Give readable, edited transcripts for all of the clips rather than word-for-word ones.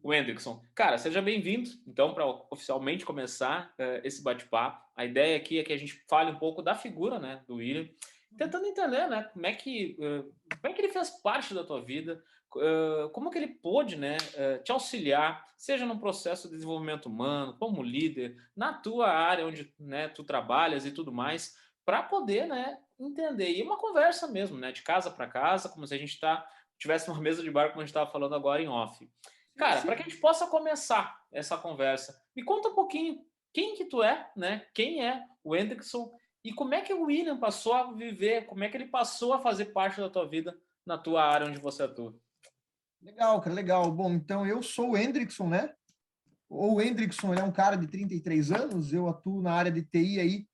Wendrickson, cara, seja bem-vindo, então, para oficialmente começar esse bate-papo. A ideia aqui é que a gente fale um pouco da figura, né, do William, tentando entender, né, como é que ele fez parte da tua vida, como que ele pôde, né, te auxiliar, seja num processo de desenvolvimento humano, como líder, na tua área onde, né, tu trabalhas e tudo mais, para poder, né, entender. E uma conversa mesmo, né, de casa para casa, como se a gente tivesse uma mesa de bar, como a gente estava falando agora em off. Sim, Cara, para que sim. a gente possa começar essa conversa, me conta um pouquinho quem que tu é, né? Quem é o Hendrickson e como é que o William passou a viver, como é que ele passou a fazer parte da tua vida na tua área onde você atua. Legal, cara, legal. Bom, então eu sou o Hendrickson, né? O Hendrickson, ele é um cara de 33 anos, eu atuo na área de TI aí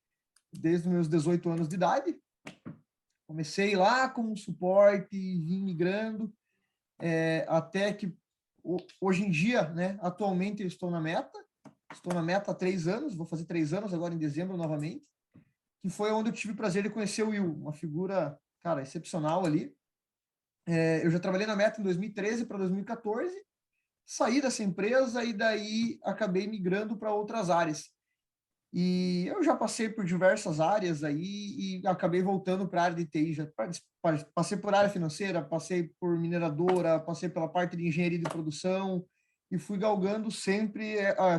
desde os meus 18 anos de idade. Comecei lá com suporte, vim migrando, até que hoje em dia, né, atualmente eu estou na meta há 3 anos, vou fazer 3 anos agora em dezembro novamente, que foi onde eu tive o prazer de conhecer o Will, uma figura, cara, excepcional ali. Eu já trabalhei na meta em 2013 para 2014, saí dessa empresa e daí acabei migrando para outras áreas. E eu já passei por diversas áreas aí e acabei voltando para a área de TI. Já passei por área financeira, passei por mineradora, passei pela parte de engenharia de produção e fui galgando sempre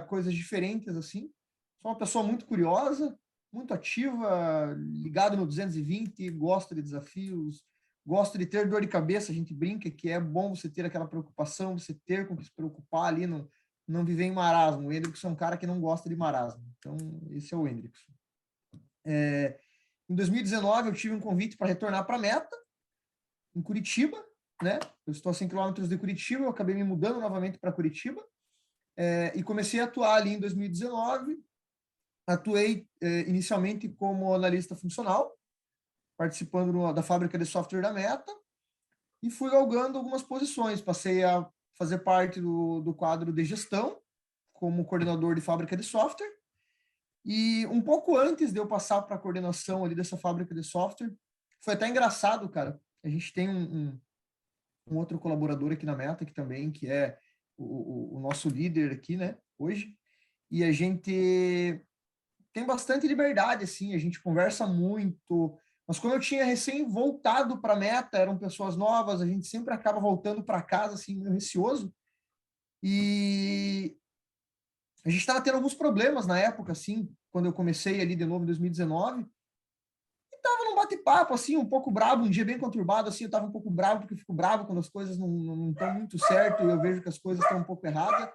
coisas diferentes assim. Sou uma pessoa muito curiosa, muito ativa, ligado no 220, gosto de desafios, gosto de ter dor de cabeça. A gente brinca que é bom você ter aquela preocupação, você ter com que se preocupar ali, não viver em marasmo. O Hendrickson é um cara que não gosta de marasmo. Então, esse é o Hendrickson. Em 2019, eu tive um convite para retornar para a Meta, em Curitiba, né? Eu estou a 100 quilômetros de Curitiba, eu acabei me mudando novamente para Curitiba, e comecei a atuar ali em 2019. Atuei inicialmente como analista funcional, participando da fábrica de software da Meta, e fui galgando algumas posições. Passei a fazer parte do quadro de gestão, como coordenador de fábrica de software. E um pouco antes de eu passar para a coordenação ali dessa fábrica de software, foi até engraçado, cara. A gente tem um outro colaborador aqui na Meta, que também, que é o nosso líder aqui, né, hoje. E a gente tem bastante liberdade, assim, a gente conversa muito. Mas como eu tinha recém voltado para a Meta, eram pessoas novas, a gente sempre acaba voltando para casa, assim, meio receoso. E a gente estava tendo alguns problemas na época, assim, quando eu comecei ali de novo em 2019. Tava num bate-papo, assim, um pouco bravo, um dia bem conturbado, assim, eu tava um pouco bravo, porque eu fico bravo quando as coisas não estão muito certo e eu vejo que as coisas estão um pouco erradas.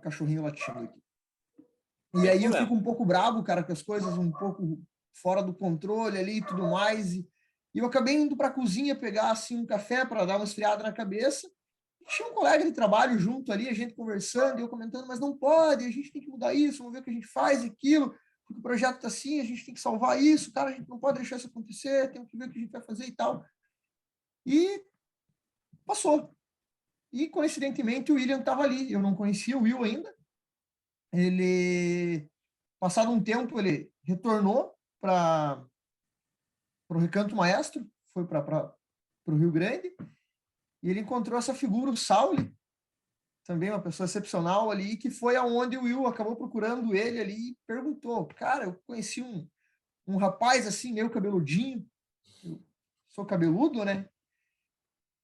Cachorrinho latindo aqui. E Sem aí eu problema. fico um pouco bravo, cara, com as coisas um pouco fora do controle ali e tudo mais. E eu acabei indo para a cozinha pegar, assim, um café para dar uma esfriada na cabeça. Tinha um colega de trabalho junto ali, a gente conversando, e eu comentando, mas não pode, a gente tem que mudar isso, vamos ver o que a gente faz, aquilo, porque o projeto está assim, a gente tem que salvar isso, cara, a gente não pode deixar isso acontecer, temos que ver o que a gente vai fazer e tal. E passou. E, coincidentemente, o William estava ali, eu não conhecia o Will ainda, ele, passado um tempo, ele retornou para o Recanto Maestro, foi para o Rio Grande, e ele encontrou essa figura, o Sauli, também uma pessoa excepcional ali, que foi aonde o Will acabou procurando ele ali e perguntou, cara, eu conheci um rapaz assim, meio cabeludinho, eu sou cabeludo, né?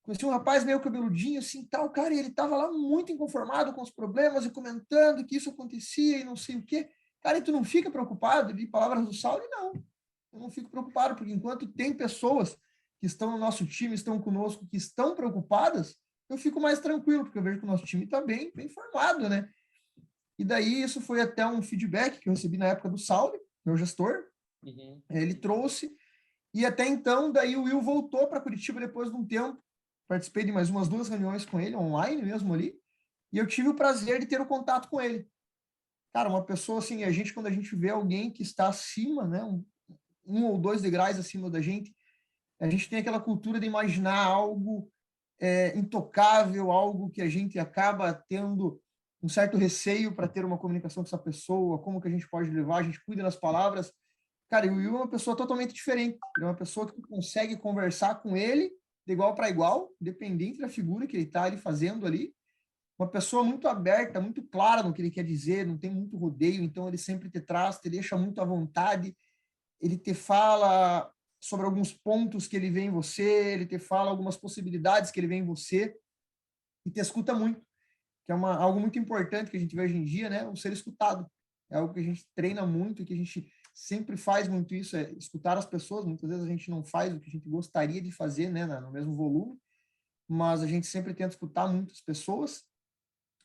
Conheci um rapaz meio cabeludinho assim, tal, cara, e ele tava lá muito inconformado com os problemas e comentando que isso acontecia e não sei o quê. Cara, e tu não fica preocupado? De palavras do Saulo? Não, eu não fico preocupado, porque enquanto tem pessoas que estão no nosso time, estão conosco, que estão preocupadas, eu fico mais tranquilo, porque eu vejo que o nosso time está bem formado, né? E daí isso foi até um feedback que eu recebi na época do Saulo, meu gestor. Uhum. Ele trouxe, e até então, daí o Will voltou para Curitiba depois de um tempo. Participei de mais umas 2 reuniões com ele, online mesmo ali, e eu tive o prazer de ter o contato com ele. Cara, uma pessoa assim, quando a gente vê alguém que está acima, né, um ou 2 degraus acima da gente, a gente tem aquela cultura de imaginar algo intocável, algo que a gente acaba tendo um certo receio para ter uma comunicação com essa pessoa, como que a gente pode levar, a gente cuida das palavras. Cara, e o Will é uma pessoa totalmente diferente. Ele é uma pessoa que consegue conversar com ele de igual para igual, independente da figura que ele está ali fazendo ali. Uma pessoa muito aberta, muito clara no que ele quer dizer, não tem muito rodeio, então ele sempre te traz, te deixa muito à vontade, ele te fala sobre alguns pontos que ele vê em você, ele te fala algumas possibilidades que ele vê em você e te escuta muito, que é algo muito importante que a gente vê hoje em dia, né? O ser escutado. É algo que a gente treina muito e que a gente sempre faz muito isso, é escutar as pessoas. Muitas vezes a gente não faz o que a gente gostaria de fazer, né, no mesmo volume, mas a gente sempre tenta escutar muitas pessoas.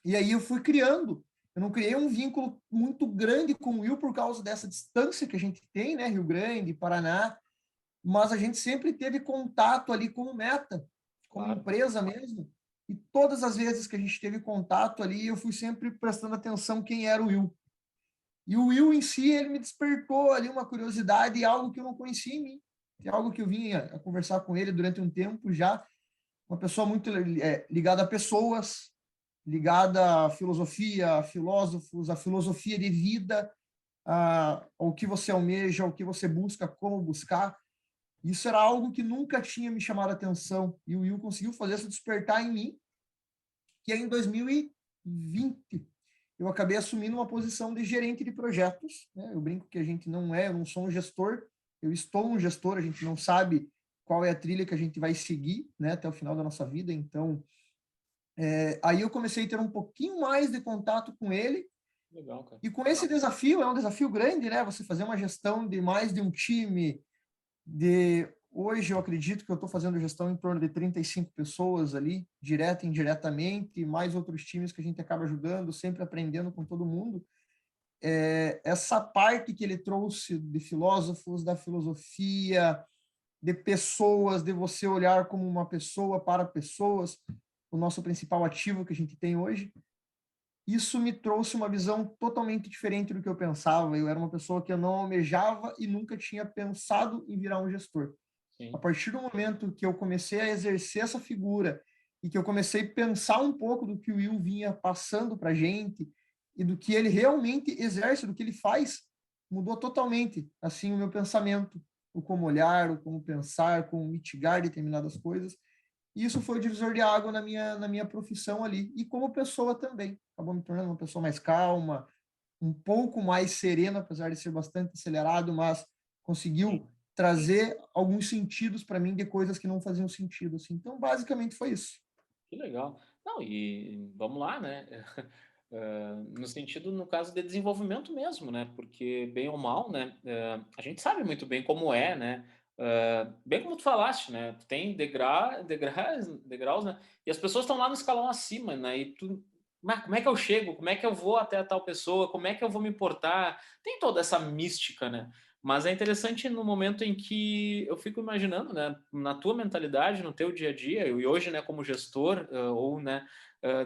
E aí eu fui criando. Eu não criei um vínculo muito grande com o Will por causa dessa distância que a gente tem, né, Rio Grande, Paraná, mas a gente sempre teve contato ali como meta, como Claro. empresa mesmo. E todas as vezes que a gente teve contato ali, eu fui sempre prestando atenção quem era o Will. E o Will em si, ele me despertou ali uma curiosidade e algo que eu não conhecia em mim. É algo que eu vinha a conversar com ele durante um tempo já. Uma pessoa muito ligada a pessoas, ligada à filosofia, a filósofos, a filosofia de vida, ao que você almeja, ao que você busca, como buscar. Isso era algo que nunca tinha me chamado a atenção. E o Will conseguiu fazer isso despertar em mim, que é em 2020 eu acabei assumindo uma posição de gerente de projetos. Né? Eu brinco que a gente eu não sou um gestor, eu estou um gestor, a gente não sabe qual é a trilha que a gente vai seguir, né, até o final da nossa vida. Então, aí eu comecei a ter um pouquinho mais de contato com ele. Legal, cara. E com esse desafio, é um desafio grande, né? Você fazer uma gestão de mais de um time, hoje eu acredito que eu estou fazendo gestão em torno de 35 pessoas ali, direta e indiretamente, mais outros times que a gente acaba ajudando, sempre aprendendo com todo mundo. Essa parte que ele trouxe de filósofos, da filosofia, de pessoas, de você olhar como uma pessoa para pessoas, o nosso principal ativo que a gente tem hoje, isso me trouxe uma visão totalmente diferente do que eu pensava. Eu era uma pessoa que eu não almejava e nunca tinha pensado em virar um gestor. Sim. A partir do momento que eu comecei a exercer essa figura e que eu comecei a pensar um pouco do que o Will vinha passando para a gente e do que ele realmente exerce, do que ele faz, mudou totalmente assim o meu pensamento, o como olhar, o como pensar, como mitigar determinadas coisas. E isso foi o divisor de água na minha profissão ali. E como pessoa também. Acabou me tornando uma pessoa mais calma, um pouco mais serena, apesar de ser bastante acelerado, mas conseguiu trazer alguns sentidos para mim de coisas que não faziam sentido. Assim. Então, basicamente, foi isso. Que legal. Não, e vamos lá, né? No sentido, no caso de desenvolvimento mesmo, né? Porque, bem ou mal, né? A gente sabe muito bem como é, né? Bem como tu falaste, né? Tu tem degraus, né? E as pessoas estão lá no escalão acima, né? E tu, mas como é que eu chego? Como é que eu vou até a tal pessoa? Como é que eu vou me importar? Tem toda essa mística, né? Mas é interessante no momento em que eu fico imaginando, né, na tua mentalidade, no teu dia a dia, e hoje, né, como gestor, ou, né,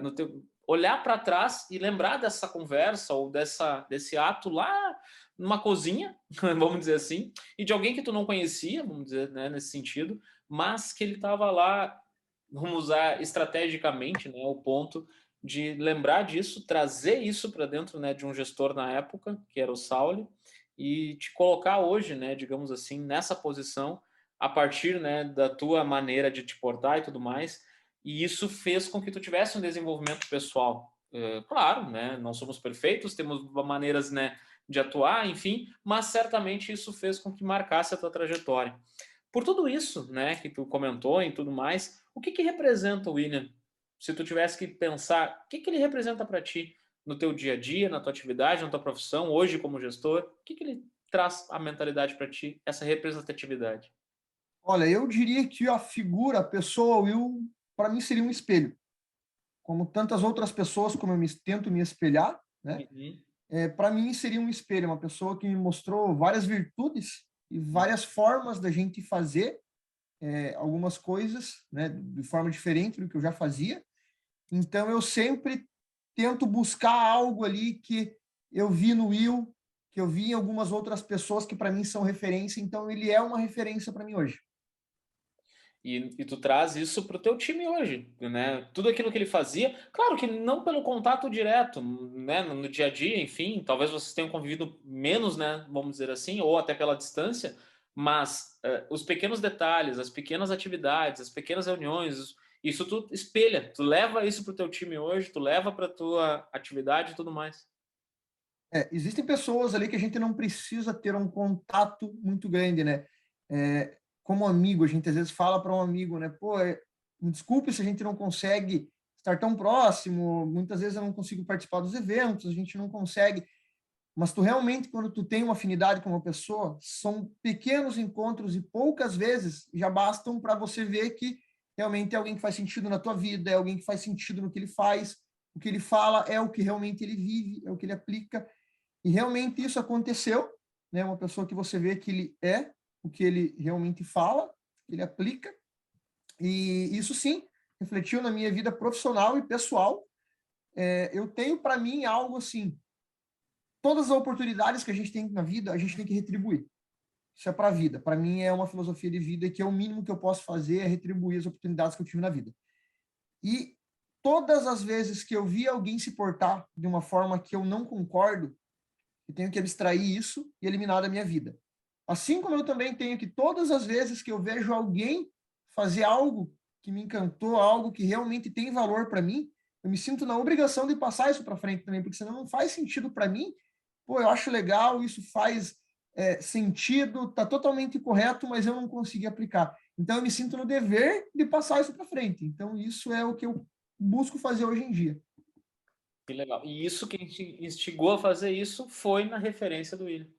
no teu, olhar para trás e lembrar dessa conversa ou desse ato lá numa cozinha, vamos dizer assim, e de alguém que tu não conhecia, vamos dizer, né, nesse sentido, mas que ele estava lá, vamos usar estrategicamente, né, o ponto de lembrar disso, trazer isso para dentro, né, de um gestor na época, que era o Sauli, e te colocar hoje, né, digamos assim, nessa posição, a partir, né, da tua maneira de te portar e tudo mais, e isso fez com que tu tivesse um desenvolvimento pessoal. Claro, né, não somos perfeitos, temos maneiras, né, de atuar, enfim, mas certamente isso fez com que marcasse a tua trajetória. Por tudo isso, né, que tu comentou e tudo mais, o que que representa o William? Se tu tivesse que pensar, o que que ele representa para ti? No teu dia a dia, na tua atividade, na tua profissão, hoje como gestor, o que que ele traz a mentalidade para ti, essa representatividade? Olha, eu diria que a figura, a pessoa Will, para mim seria um espelho. Como tantas outras pessoas, como tento me espelhar, né? Uhum. Para mim seria um espelho, uma pessoa que me mostrou várias virtudes e várias formas da gente fazer algumas coisas, né, de forma diferente do que eu já fazia. Então eu sempre tento buscar algo ali que eu vi no Will, que eu vi em algumas outras pessoas que para mim são referência, então ele é uma referência para mim hoje. E tu traz isso para o teu time hoje, né? Tudo aquilo que ele fazia, claro que não pelo contato direto, né? No dia a dia, enfim, talvez vocês tenham convivido menos, né? Vamos dizer assim, ou até pela distância, mas os pequenos detalhes, as pequenas atividades, as pequenas reuniões, isso tu espelha, tu leva isso para o teu time hoje, tu leva para a tua atividade e tudo mais. Existem pessoas ali que a gente não precisa ter um contato muito grande, né? Como amigo, a gente às vezes fala para um amigo, né? Pô, me desculpe se a gente não consegue estar tão próximo, muitas vezes eu não consigo participar dos eventos, a gente não consegue, mas tu realmente, quando tu tem uma afinidade com uma pessoa, são pequenos encontros e poucas vezes já bastam para você ver que realmente é alguém que faz sentido na tua vida, é alguém que faz sentido no que ele faz, o que ele fala é o que realmente ele vive, é o que ele aplica. E realmente isso aconteceu, né? Uma pessoa que você vê que ele é o que ele realmente fala, que ele aplica. E isso sim refletiu na minha vida profissional e pessoal. Eu tenho para mim algo assim, todas as oportunidades que a gente tem na vida, a gente tem que retribuir. Isso é para a vida. Para mim é uma filosofia de vida que é o mínimo que eu posso fazer é retribuir as oportunidades que eu tive na vida. E todas as vezes que eu vi alguém se portar de uma forma que eu não concordo, eu tenho que abstrair isso e eliminar da minha vida. Assim como eu também tenho que, todas as vezes que eu vejo alguém fazer algo que me encantou, algo que realmente tem valor para mim, eu me sinto na obrigação de passar isso para frente também, porque senão não faz sentido para mim. Pô, eu acho legal, isso faz sentido, tá totalmente correto, mas eu não consegui aplicar. Então eu me sinto no dever de passar isso para frente. Então isso é o que eu busco fazer hoje em dia. Que legal. E isso que te instigou a fazer isso foi na referência do William.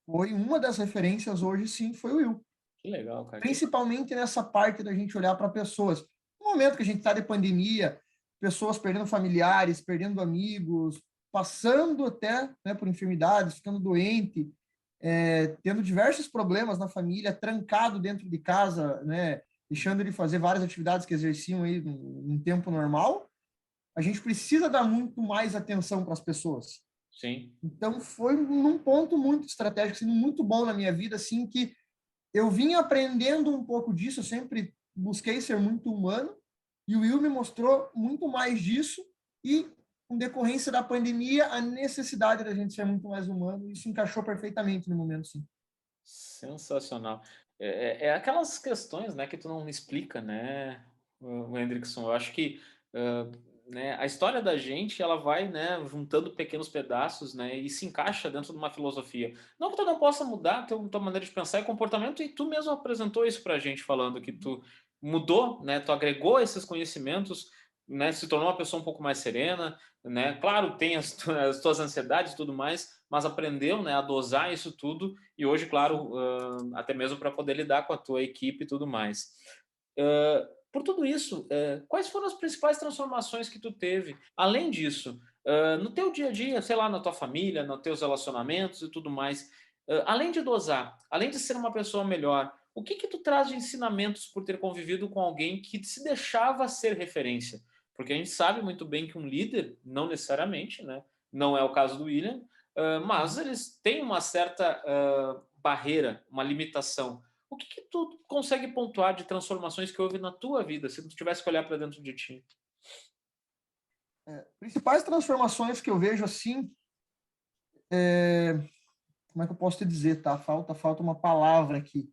Foi uma das referências hoje, sim, foi o Will. Que legal, cara. Principalmente nessa parte da gente olhar para pessoas. No momento que a gente está de pandemia, pessoas perdendo familiares, perdendo amigos, passando até, né, por enfermidades, ficando doente, tendo diversos problemas na família, trancado dentro de casa, né, deixando de fazer várias atividades que exerciam aí num tempo normal, a gente precisa dar muito mais atenção para as pessoas. Sim. Então foi num ponto muito estratégico, assim, muito bom na minha vida, assim, que eu vim aprendendo um pouco disso, eu sempre busquei ser muito humano, e o Will me mostrou muito mais disso, e, com decorrência da pandemia, a necessidade da gente ser muito mais humano, e isso encaixou perfeitamente no momento, sim. Sensacional. É aquelas questões, né, que tu não explica, né, o Hendrickson. Eu acho que né, a história da gente, ela vai, né, juntando pequenos pedaços, né, e se encaixa dentro de uma filosofia. Não que tu não possa mudar a tua maneira de pensar e comportamento, e tu mesmo apresentou isso pra gente, falando que tu mudou, né, tu agregou esses conhecimentos, né, se tornou uma pessoa um pouco mais serena, né, claro, tem as tuas ansiedades e tudo mais, mas aprendeu, né, a dosar isso tudo e hoje, claro, até mesmo para poder lidar com a tua equipe e tudo mais. Por tudo isso, quais foram as principais transformações que tu teve? Além disso, no teu dia a dia, sei lá, na tua família, nos teus relacionamentos e tudo mais, além de dosar, além de ser uma pessoa melhor, o que que tu traz de ensinamentos por ter convivido com alguém que se deixava ser referência? Porque a gente sabe muito bem que um líder, não necessariamente, né? Não é o caso do William, mas eles têm uma certa barreira, uma limitação. O que que tu consegue pontuar de transformações que houve na tua vida, se tu tivesse que olhar para dentro de ti? Principais transformações que eu vejo, assim, como é que eu posso te dizer, tá? Falta uma palavra aqui.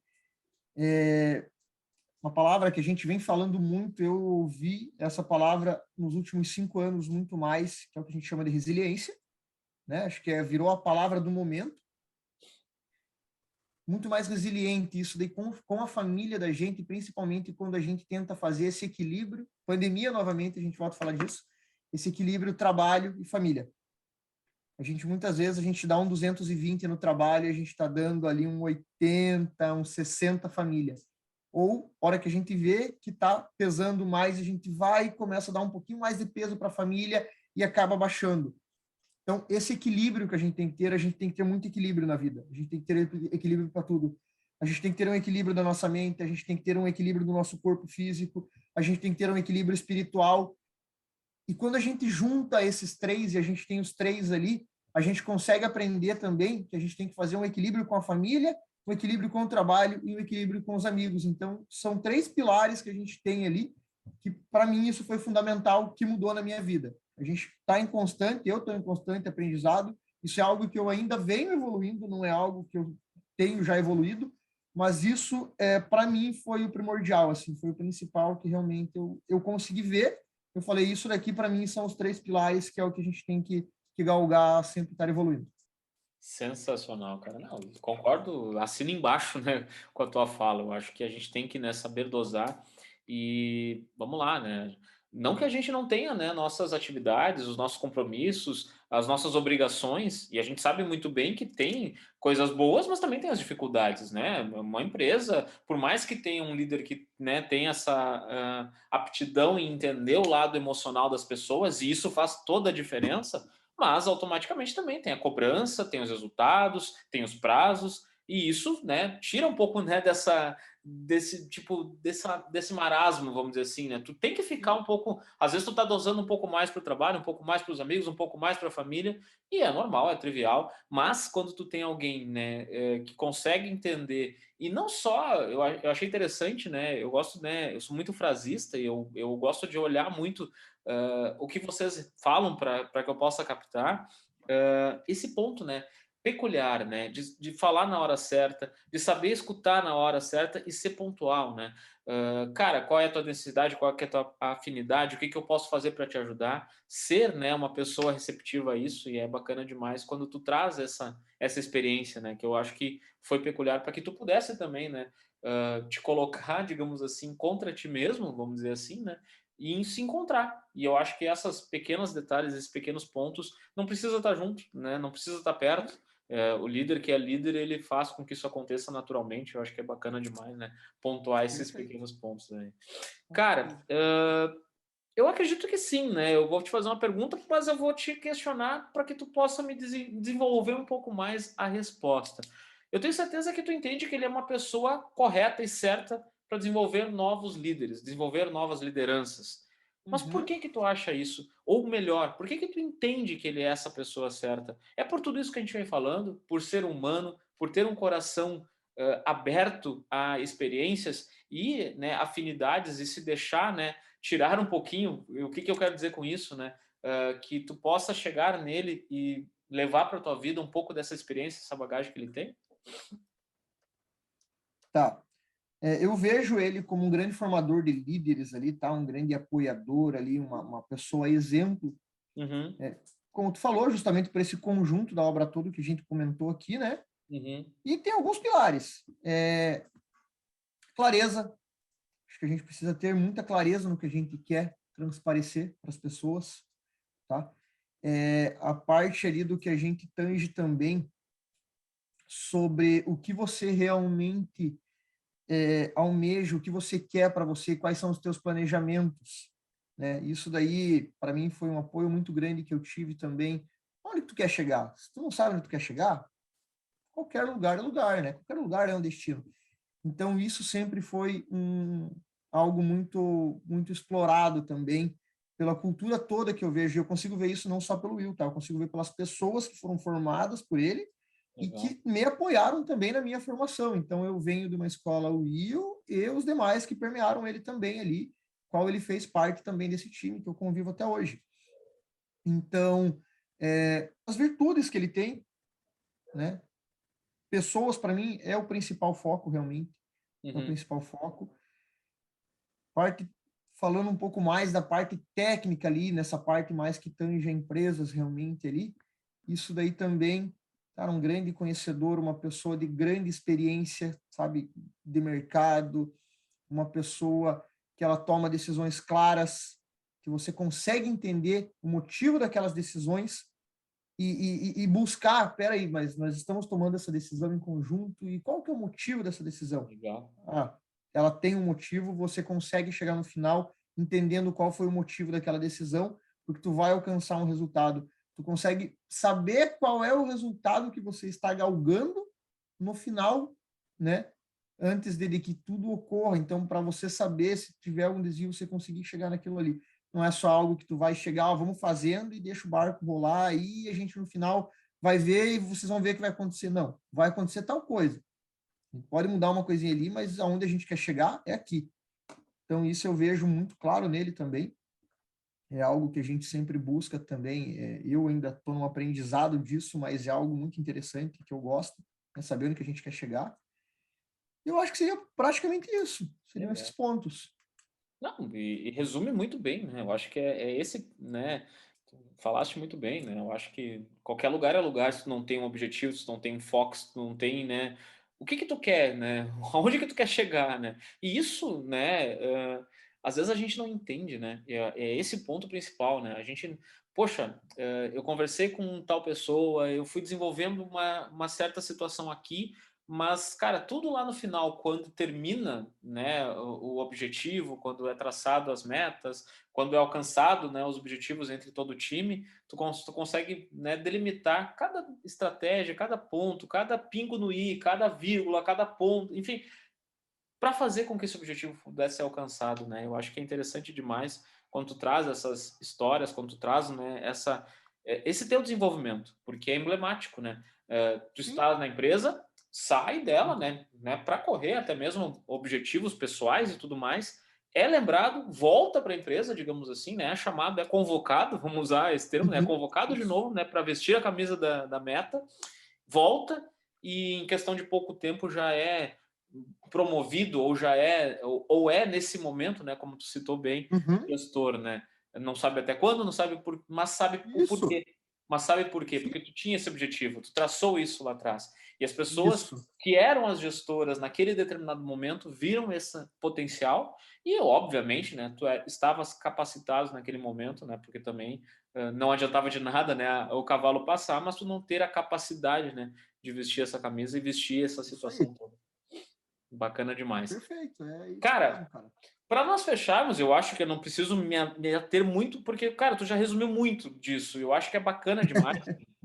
Uma palavra que a gente vem falando muito, eu ouvi essa palavra nos últimos 5 anos muito mais, que é o que a gente chama de resiliência, né? Acho que virou a palavra do momento. Muito mais resiliente, isso daí com a família da gente, principalmente quando a gente tenta fazer esse equilíbrio. Pandemia, novamente, a gente volta a falar disso, esse equilíbrio trabalho e família. A gente, muitas vezes, a gente dá um 220 no trabalho e a gente está dando ali um 80, um 60 famílias. Ou, hora que a gente vê que está pesando mais, a gente vai e começa a dar um pouquinho mais de peso para a família e acaba baixando. Então, esse equilíbrio que a gente tem que ter, a gente tem que ter muito equilíbrio na vida. A gente tem que ter equilíbrio para tudo. A gente tem que ter um equilíbrio da nossa mente, a gente tem que ter um equilíbrio do nosso corpo físico, a gente tem que ter um equilíbrio espiritual. E quando a gente junta esses três e a gente tem os três ali, a gente consegue aprender também que a gente tem que fazer um equilíbrio com a família, um equilíbrio com o trabalho e um equilíbrio com os amigos. Então, são três pilares que a gente tem ali, que para mim isso foi fundamental, que mudou na minha vida. A gente está em constante, eu estou em constante aprendizado, isso é algo que eu ainda venho evoluindo, não é algo que eu tenho já evoluído, mas isso, para mim, foi o primordial, assim, foi o principal que realmente eu consegui ver. Eu falei, isso daqui, para mim, são os 3 pilares, que é o que a gente tem que galgar, sempre estar evoluindo. Sensacional, cara. Não, concordo, assino embaixo, né, com a tua fala. Eu acho que a gente tem que, né, saber dosar e vamos lá, né? Não que a gente não tenha, né, nossas atividades, os nossos compromissos, as nossas obrigações, e a gente sabe muito bem que tem coisas boas, mas também tem as dificuldades, né? Uma empresa, por mais que tenha um líder que, né, tem essa aptidão em entender o lado emocional das pessoas, e isso faz toda a diferença, mas automaticamente também tem a cobrança, tem os resultados, tem os prazos, e isso, né, tira um pouco, né, desse marasmo, vamos dizer assim, né? Tu tem que ficar um pouco, às vezes tu tá dosando um pouco mais para o trabalho, um pouco mais para os amigos, um pouco mais para a família, e é normal, é trivial, mas quando tu tem alguém, né, que consegue entender, e não só, eu achei interessante, né, eu gosto, né, eu sou muito frasista, e eu gosto de olhar muito o que vocês falam para que eu possa captar esse ponto, né, peculiar, né, de falar na hora certa, de saber escutar na hora certa e ser pontual, né? Cara, qual é a tua necessidade, qual é a tua afinidade, o que que eu posso fazer para te ajudar? Ser, né, uma pessoa receptiva a isso, e é bacana demais quando tu traz essa experiência, né, que eu acho que foi peculiar para que tu pudesse também, né, te colocar, digamos assim, contra ti mesmo, vamos dizer assim, né? E em se encontrar. E eu acho que essas pequenos detalhes, esses pequenos pontos, não precisa estar junto, né? Não precisa estar perto. O líder que é líder, ele faz com que isso aconteça naturalmente. Eu acho que é bacana demais, né? Pontuar esses Perfeito. pequenos pontos aí. Cara, eu acredito que sim, né? Eu vou te fazer uma pergunta, mas eu vou te questionar para que tu possa me desenvolver um pouco mais a resposta. Eu tenho certeza que tu entende que ele é uma pessoa correta e certa para desenvolver novos líderes, desenvolver novas lideranças. Mas por Uhum. que tu acha isso? Ou melhor, por que tu entende que ele é essa pessoa certa? É por tudo isso que a gente vem falando, por ser humano, por ter um coração aberto a experiências e, né, afinidades e se deixar, né, tirar um pouquinho. O que eu quero dizer com isso, né? Que tu possa chegar nele e levar para tua vida um pouco dessa experiência, essa bagagem que ele tem? Tá. Eu vejo ele como um grande formador de líderes ali, tá? Um grande apoiador ali, uma pessoa exemplo, Uhum, como tu falou, justamente por esse conjunto da obra toda que a gente comentou aqui, né? uhum, E tem alguns pilares. Clareza, acho que a gente precisa ter muita clareza no que a gente quer transparecer para as pessoas, tá? A parte ali do que a gente tange também sobre o que você realmente almeja, o que você quer para você, quais são os teus planejamentos, né? Isso daí, para mim, foi um apoio muito grande que eu tive também. Onde tu quer chegar? Se tu não sabe onde tu quer chegar, qualquer lugar é lugar, né? Qualquer lugar é um destino. Então, isso sempre foi algo muito explorado também pela cultura toda que eu vejo. Eu consigo ver isso não só pelo Will, tá? Eu consigo ver pelas pessoas que foram formadas por ele e legal. que me apoiaram também na minha formação. Então, eu venho de uma escola Will e os demais que permearam ele também ali, qual ele fez parte também desse time que eu convivo até hoje. Então, as virtudes que ele tem, né? Pessoas, para mim, é o principal foco, realmente. É o Uhum, principal foco. Parte, falando um pouco mais da parte técnica ali, nessa parte mais que tange a empresas realmente ali, isso daí também, cara, um grande conhecedor, uma pessoa de grande experiência, sabe, de mercado, uma pessoa que ela toma decisões claras, que você consegue entender o motivo daquelas decisões e buscar, peraí, mas nós estamos tomando essa decisão em conjunto, e qual que é o motivo dessa decisão? legal. Ah, ela tem um motivo, você consegue chegar no final entendendo qual foi o motivo daquela decisão, porque tu vai alcançar um resultado. Tu consegue saber qual é o resultado que você está galgando no final, né? Antes de que tudo ocorra. Então, para você saber se tiver algum desvio, você conseguir chegar naquilo ali. Não é só algo que tu vai chegar, ó, vamos fazendo e deixa o barco rolar, aí a gente no final vai ver e vocês vão ver o que vai acontecer. Não, vai acontecer tal coisa. Pode mudar uma coisinha ali, mas aonde a gente quer chegar é aqui. Então, isso eu vejo muito claro nele também. É algo que a gente sempre busca também. Eu ainda estou no aprendizado disso, mas é algo muito interessante que eu gosto, é saber onde que a gente quer chegar. Eu acho que seria praticamente isso. Seriam esses pontos. Não, e resume muito bem, né? Eu acho que é esse, né? Tu falaste muito bem, né? Eu acho que qualquer lugar é lugar se tu não tem um objetivo, se tu não tem um foco, se tu não tem, né? O que que tu quer, né? Aonde que tu quer chegar, né? E isso, né? Às vezes a gente não entende, né? É esse ponto principal, né? A gente, poxa, eu conversei com tal pessoa, eu fui desenvolvendo uma certa situação aqui, mas, cara, tudo lá no final, quando termina, né, o objetivo, quando é traçado as metas, quando é alcançado, né, os objetivos entre todo o time, tu consegue, né, delimitar cada estratégia, cada ponto, cada pingo no i, cada vírgula, cada ponto, enfim, para fazer com que esse objetivo pudesse ser alcançado, né? Eu acho que é interessante demais quando tu traz essas histórias, quando tu traz, né, esse teu desenvolvimento, porque é emblemático, né? Tu Sim. está na empresa, sai dela, né, para correr até mesmo objetivos pessoais e tudo mais, é lembrado, volta para a empresa, digamos assim, né? É chamado, é convocado, vamos usar esse termo, né? É convocado de Isso. novo, né, para vestir a camisa da meta, volta e em questão de pouco tempo já é promovido ou já é ou é nesse momento, né, como tu citou bem, Uhum. gestor, né? Não sabe até quando, não sabe mas sabe o Isso. porquê. Mas sabe por quê? Sim. Porque tu tinha esse objetivo, tu traçou isso lá atrás. E as pessoas Isso. que eram as gestoras naquele determinado momento viram esse potencial e, obviamente, né, estavas capacitado naquele momento, né, porque também não adiantava de nada, né, o cavalo passar, mas tu não ter a capacidade, né, de vestir essa camisa e vestir essa Isso aí. situação toda. Bacana demais. Perfeito. É isso Cara, mesmo, cara. para nós fecharmos, eu acho que eu não preciso me ater muito, porque, cara, tu já resumiu muito disso. Eu acho que é bacana demais.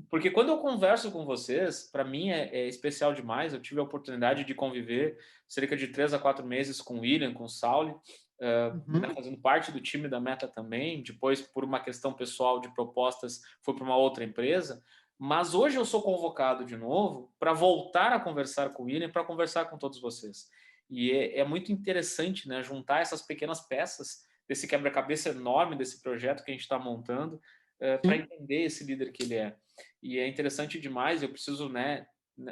Porque quando eu converso com vocês, para mim é especial demais. Eu tive a oportunidade de conviver cerca de 3 a 4 meses com o William, com o Sauli, né, Uhum. fazendo parte do time da Meta também. Depois, por uma questão pessoal de propostas, fui para uma outra empresa. Mas hoje eu sou convocado de novo para voltar a conversar com o William, para conversar com todos vocês. E é muito interessante, né, juntar essas pequenas peças desse quebra-cabeça enorme desse projeto que a gente está montando para Sim. entender esse líder que ele é. E é interessante demais. Eu preciso, né,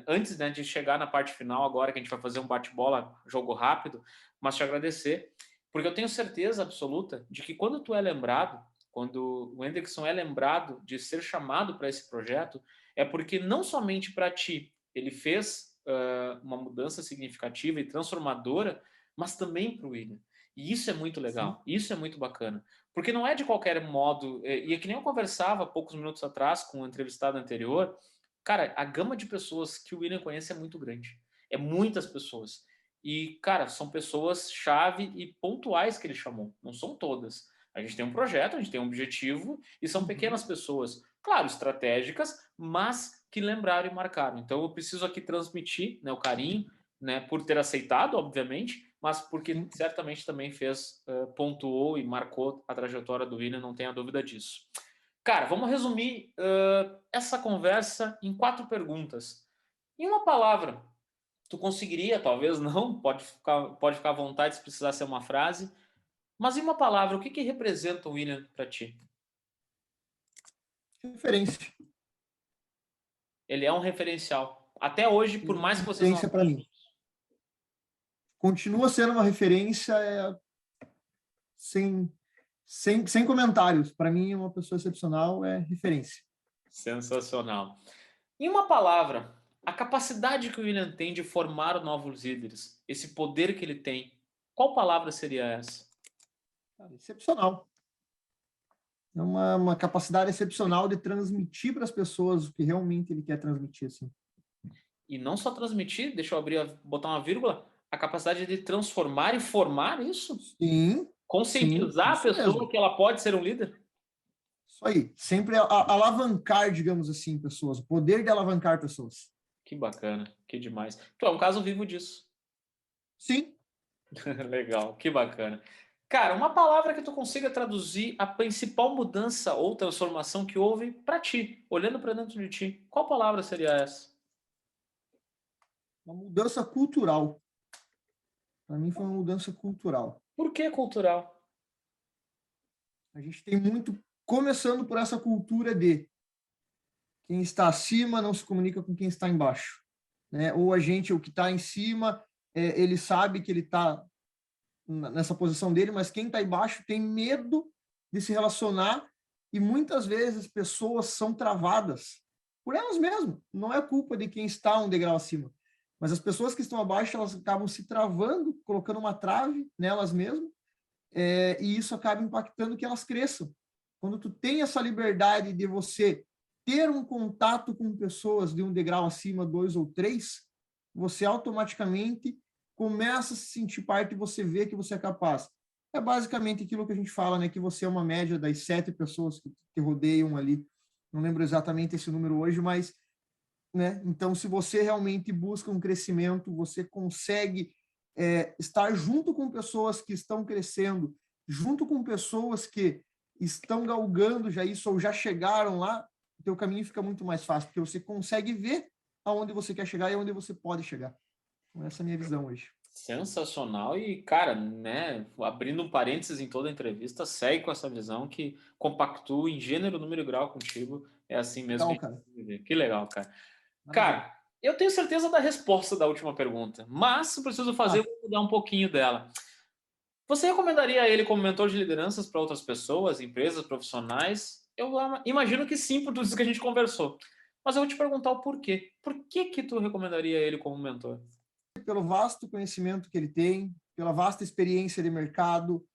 antes, né, de chegar na parte final agora que a gente vai fazer um bate-bola, jogo rápido, mas te agradecer, porque eu tenho certeza absoluta de que quando tu é lembrado, quando o Hendrickson é lembrado de ser chamado para esse projeto, é porque não somente para ti ele fez uma mudança significativa e transformadora, mas também para o William. E isso é muito Sim. legal, isso é muito bacana. Porque não é de qualquer modo, e é que nem eu conversava poucos minutos atrás com o entrevistado anterior, cara, a gama de pessoas que o William conhece é muito grande. É muitas pessoas. E, cara, são pessoas chave e pontuais que ele chamou, não são todas. A gente tem um projeto, a gente tem um objetivo e são Uhum. pequenas pessoas, claro, estratégicas, mas que lembraram e marcaram. Então eu preciso aqui transmitir, né, o carinho, né, por ter aceitado, obviamente, mas porque Sim. certamente também fez, pontuou e marcou a trajetória do William, não tenha dúvida disso. Cara, vamos resumir essa conversa em 4 perguntas. Em uma palavra, tu conseguiria, talvez não, pode ficar à vontade se precisar ser uma frase, mas em uma palavra, o que que representa o William para ti? Referência. Ele é um referencial. Até hoje, por Ele é uma mais que vocês não referência para mim. Continua sendo uma referência sem, sem comentários. Para mim, uma pessoa excepcional é referência. sensacional. Em uma palavra, a capacidade que o William tem de formar novos líderes, esse poder que ele tem, qual palavra seria essa? Cara, excepcional. É uma capacidade excepcional de transmitir para as pessoas o que realmente ele quer transmitir. Assim. E não só transmitir, deixa eu abrir, botar uma vírgula, a capacidade de transformar e formar isso? Sim, sim, Conscientizar a isso pessoa mesmo. que ela pode ser um líder? Isso aí. Sempre alavancar, digamos assim, pessoas. O poder de alavancar pessoas. Que bacana, que demais. Tu é um caso vivo disso. Sim. Legal, que bacana. Cara, uma palavra que tu consiga traduzir a principal mudança ou transformação que houve para ti, olhando para dentro de ti. Qual palavra seria essa? Uma mudança cultural. Para mim foi uma mudança cultural. Por que cultural? A gente tem muito, começando por essa cultura de quem está acima não se comunica com quem está embaixo. Né? Ou a gente, o que está em cima, ele sabe que ele está nessa posição dele, mas quem está embaixo tem medo de se relacionar e muitas vezes pessoas são travadas por elas mesmas. Não é culpa de quem está um degrau acima, mas as pessoas que estão abaixo, elas acabam se travando, colocando uma trave nelas mesmas, e isso acaba impactando que elas cresçam. Quando tu tem essa liberdade de você ter um contato com pessoas de um degrau acima, 2 ou 3, você automaticamente começa a se sentir parte e você vê que você é capaz. É basicamente aquilo que a gente fala, né? Que você é uma média das 7 pessoas que rodeiam ali. Não lembro exatamente esse número hoje, mas, né? Então, se você realmente busca um crescimento, você consegue estar junto com pessoas que estão crescendo, junto com pessoas que estão galgando já isso ou já chegaram lá, o teu caminho fica muito mais fácil, porque você consegue ver aonde você quer chegar e aonde você pode chegar. Então, essa é a minha visão hoje. Sensacional e, cara, né, abrindo um parênteses em toda a entrevista, segue com essa visão que compactua em gênero, número e grau contigo. É assim mesmo Legal, que a cara. gente tem que viver. Que legal, cara. Maravilha. Cara, eu tenho certeza da resposta da última pergunta, mas eu preciso fazer, eu Ah, vou mudar um pouquinho dela. Você recomendaria ele como mentor de lideranças para outras pessoas, empresas, profissionais? Eu imagino que sim, por tudo isso que a gente conversou. Mas eu vou te perguntar o porquê. Por que que tu recomendaria ele como mentor? pelo vasto conhecimento que ele tem, pela vasta experiência de mercado,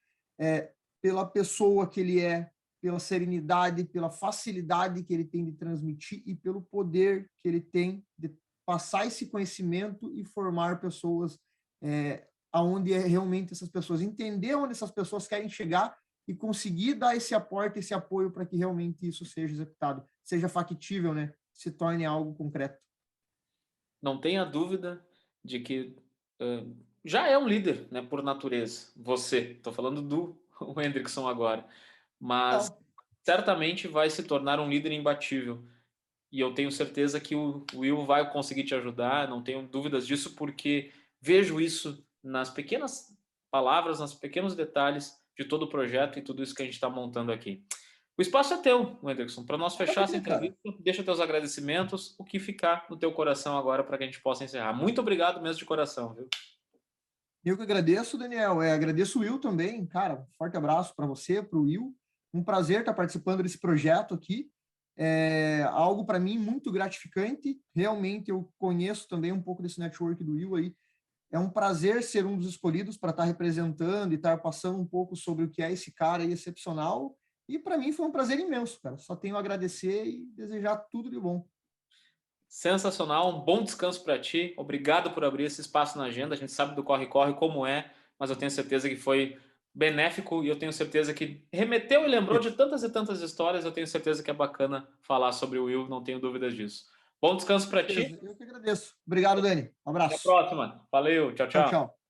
pela pessoa que ele é, pela serenidade, pela facilidade que ele tem de transmitir e pelo poder que ele tem de passar esse conhecimento e formar pessoas aonde realmente essas pessoas entender onde essas pessoas querem chegar e conseguir dar esse aporte, esse apoio para que realmente isso seja executado, seja factível, né? Se torne algo concreto. Não tenha dúvida de que já é um líder, né, por natureza. Você, estou falando do o Hendrickson agora, mas Não. certamente vai se tornar um líder imbatível. E eu tenho certeza que o Will vai conseguir te ajudar, não tenho dúvidas disso, porque vejo isso nas pequenas palavras, nos pequenos detalhes de todo o projeto e tudo isso que a gente está montando aqui. O espaço é teu, Wenderson. Para nós fechar essa Maravilha, cara. entrevista, deixa teus agradecimentos, o que ficar no teu coração agora para que a gente possa encerrar. Muito obrigado mesmo de coração, viu? Eu que agradeço, Daniel. Agradeço o Will também. Cara, um forte abraço para você, para o Will. Um prazer estar participando desse projeto aqui. É algo para mim muito gratificante. Realmente eu conheço também um pouco desse network do Will aí. É um prazer ser um dos escolhidos para estar representando e estar passando um pouco sobre o que é esse cara aí excepcional. E para mim foi um prazer imenso, cara. Só tenho a agradecer e desejar tudo de bom. Sensacional, um bom descanso para ti. Obrigado por abrir esse espaço na agenda. A gente sabe do corre-corre como é, mas eu tenho certeza que foi benéfico e eu tenho certeza que remeteu e lembrou de tantas e tantas histórias. Eu tenho certeza que é bacana falar sobre o Will, não tenho dúvidas disso. Bom descanso para ti. Beleza, eu que agradeço. Obrigado, Dani. Um Até a abraço. próxima. Valeu, tchau, Tchau, tchau. tchau.